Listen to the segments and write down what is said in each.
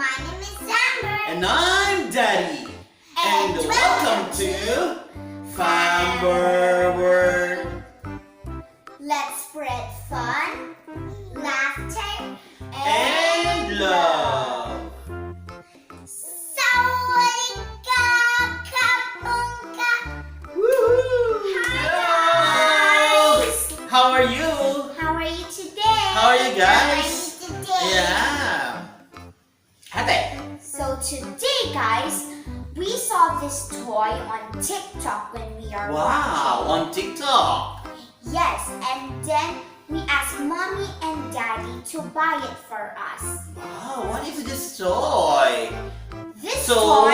My name is Amber. And I'm Daddy. And welcome to Famber World. Let's spread fun, laughter, And love. Sawadika kapunka. Woohoo! Hi guys. How are you? How are you today? How are you guys? How are you today? Yeah. Ate. So today, guys, we saw this toy on TikTok when we are Wow, watching. on TikTok. Yes, and then we asked Mommy and Daddy to buy it for us. Wow, what is this toy? This So toy,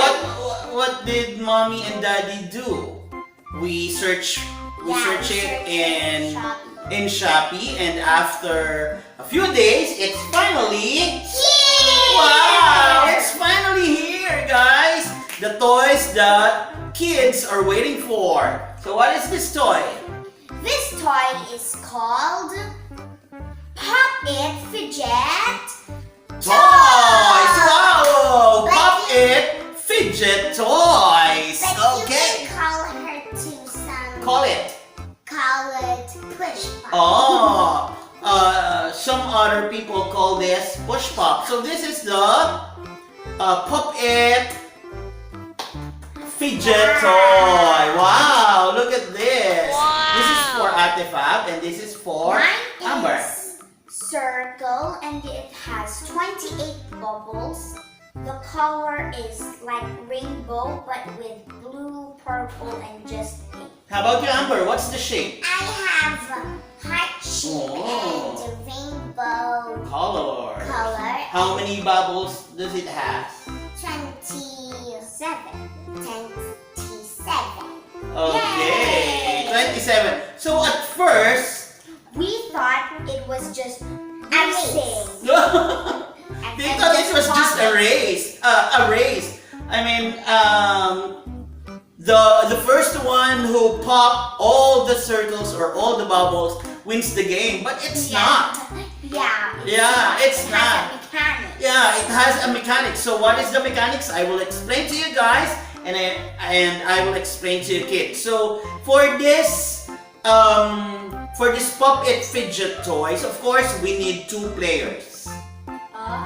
what did Mommy and Daddy do? We search it in Shopee, and after a few days, it's finally wow! It's finally here, guys. The toys that kids are waiting for. So what is this toy? This toy is called Popit Fidget Toys! Wow! But Popit Fidget toys. But Okay. you can call her to some. Call it. Call it push pop. Oh, some other people call this push pop. So this is the Popit Fidget toy. Wow, look at this. This is for Ate Fab and this is for Mine Amber. is circle and it has 28 bubbles. The color is like rainbow but with blue, purple, and just pink. How about you, Amber? What's the shape? I have heart shape Oh. and rainbow Color. color. How many bubbles does it have? 27. Okay, Yay! 27. So at first, We thought it was just icing. they thought it was just a race. I mean, the first one who popped all the circles or all the bubbles wins the game, but it's not. Yeah. Yeah, it's it not. Has a mechanic. Yeah, it has a mechanic. So what is the mechanics? I will explain to you guys, and I will explain to you kids. So for this Popit Fidget toys, of course, we need 2 players.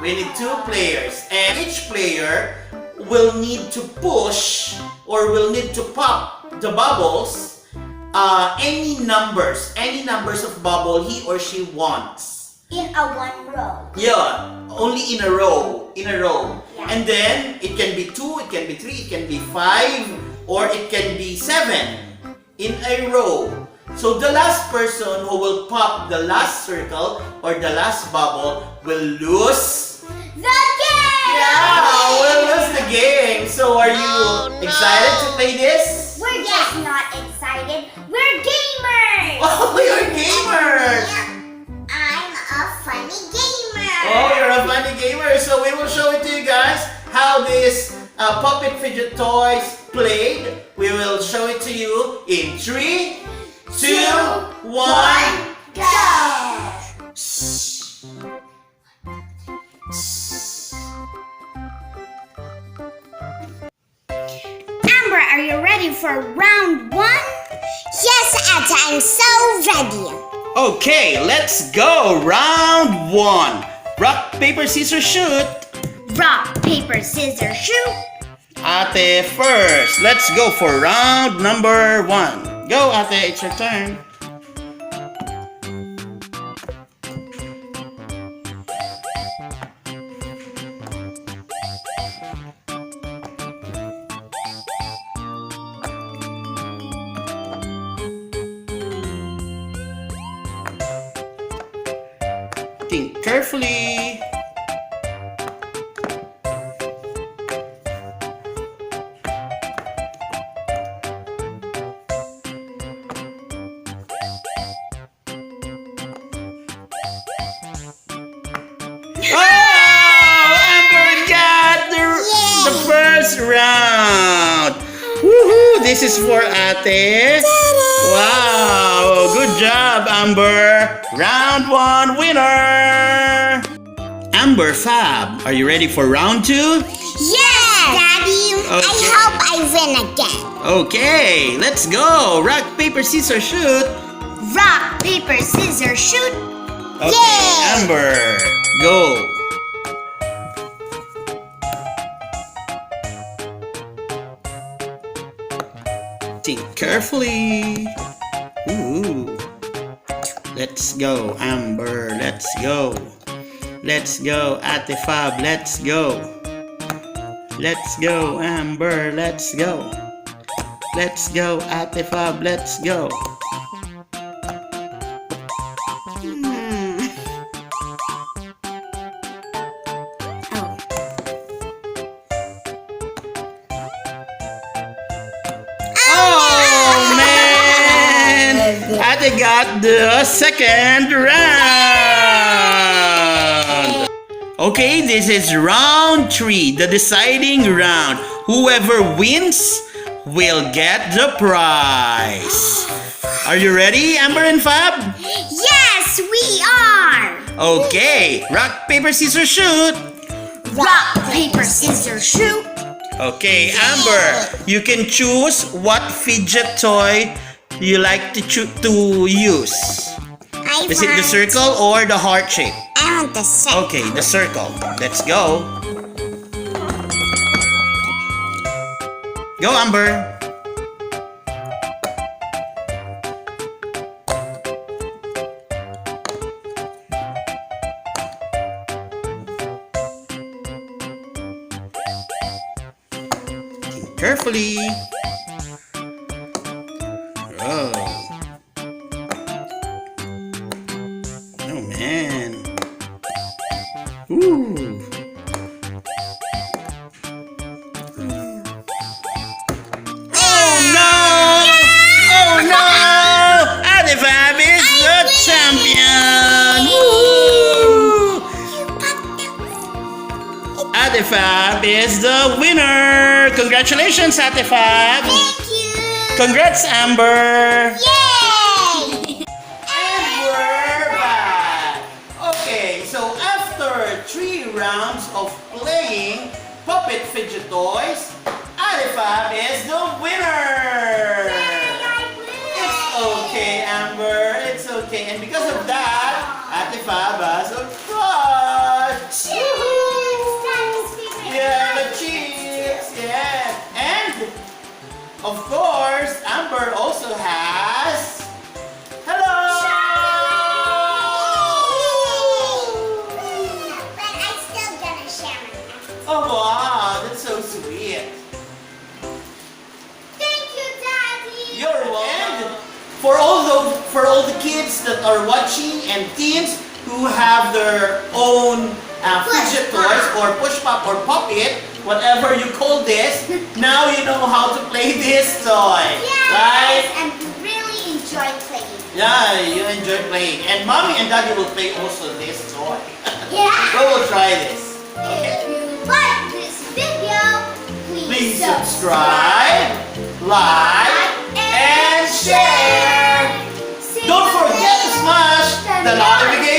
We need 2 players, and each player will need to push or will need to pop the bubbles, any numbers of bubble he or she wants. In a one row. Yeah, only in a row. Yeah. And then it can be 2, it can be 3, it can be 5, or it can be 7 in a row. So the last person who will pop the last circle or the last bubble will lose. The game! Yeah, we'll lose the game. So are you excited to play this? We're just not excited. We're gamers! Oh, you're gamers! I'm a funny gamer. Oh, you're a funny gamer. So we will show it to you guys how this Popit Fidget toys played. We will show it to you in 3, 2, 1, go! Amber, are you ready for round 1? Yes, Ata, I'm so ready. Okay, let's go. Round 1. Rock, paper, scissors, shoot. Rock, paper, scissors, shoot. Ate first. Let's go for round number 1. Go, Ate. It's your turn. Think carefully. Amber got the first round. Woohoo! This is for Ate. Wow! Good job, Amber. Round 1 winner. Amber, Fab, are you ready for round 2? Yes, Daddy. Okay. I hope I win again. Okay, let's go. Rock, paper, scissors, shoot. Rock, paper, scissors, shoot. Okay, Yay! Amber, go. Think carefully. Ooh. Let's go, Amber. Let's go. Let's go, Ate Fab. Let's go. Let's go, Amber. Let's go. Let's go, Ate Fab. Let's go. Oh man! Ate got the second round. Okay, this is round 3, the deciding round. Whoever wins will get the prize. Are you ready, Amber and Fab? Yes, we are. Okay, rock, paper, scissors, shoot. Rock, paper, scissors, shoot. Okay, Amber, you can choose what fidget toy you like to use. Is it the circle or the heart shape? I want the circle. Okay, the circle. Let's go. Go, Amber. Think carefully. Oh. Oh man. Ooh. Oh no! Oh no! Ate Fab is the champion! Woo! Ate Fab is the winner! Congratulations, Ate Fab! Thank you. Congrats, Amber! Yay! And we're back! Okay, so after 3 rounds of playing Popit fidget toys, Ate Fab is the winner! It's okay, Amber. It's okay. And because of that, Ate Fab has a prize! Yeah, the chips! Yeah! And, of course, Amber also has... Hello! But I'm still gonna share my Oh wow, that's so sweet. Thank you, Daddy. You're welcome. For all the kids that are watching and teens who have their own fidget toys or push pop or pop it, whatever you call this, now you know how to play this toy, right? And really enjoy playing. Yeah, you enjoy playing, and mommy and daddy will play also this toy. Yeah. We will try this. If you like this video, Please subscribe, like, and share. See Don't you forget to later. smash the notification